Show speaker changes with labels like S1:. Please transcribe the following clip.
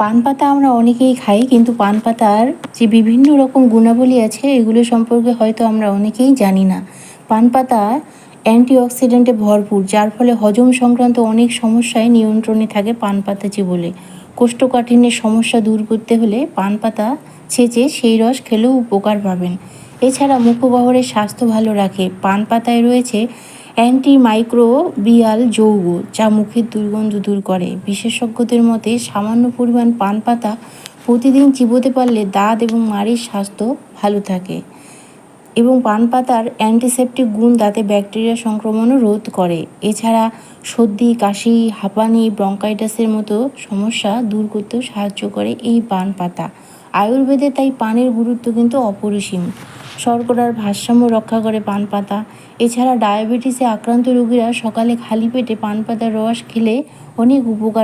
S1: পান পাতা আমরা অনেকেই খাই, কিন্তু পান পাতার যে বিভিন্ন রকম গুণাবলী আছে এগুলো সম্পর্কে হয়তো আমরা অনেকেই জানি না। পান পাতা অ্যান্টিঅক্সিডেন্টে ভরপুর, যার ফলে হজম সংক্রান্ত অনেক সমস্যায় নিয়ন্ত্রণে থাকে পান পাতা চিবোলে। কোষ্ঠকাঠিন্যের সমস্যা দূর করতে হলে পান পাতা ছেঁচে সেই রস খেলেও উপকার পাবেন। এছাড়া মুখগহ্বরের স্বাস্থ্য ভালো রাখে। পান পাতায় রয়েছে অ্যান্টিমাইক্রোবিয়াল যৌগ, যা মুখের দুর্গন্ধ দূর করে। বিশেষজ্ঞদের মতে সামান্য পরিমাণ পান পাতা প্রতিদিন চিবোতে পারলে দাঁত এবং মাড়ির স্বাস্থ্য ভালো থাকে। এবং পান পাতার অ্যান্টিসেপটিক গুণ দাঁতে ব্যাকটেরিয়া সংক্রমণও রোধ করে। এছাড়া সর্দি, কাশি, হাঁপানি, ব্রঙ্কাইটাসের মতো সমস্যা দূর করতেও সাহায্য করে এই পান পাতা। আয়ুর্বেদে তাই পানের গুরুত্ব কিন্তু অপরিসীম। শর্করার ভারসাম্য রক্ষা করে পান পাতা। এছাড়া ডায়াবেটিসে আক্রান্ত রোগীরা সকালে খালি পেটে পান পাতার রস খেলে অনেক উপকার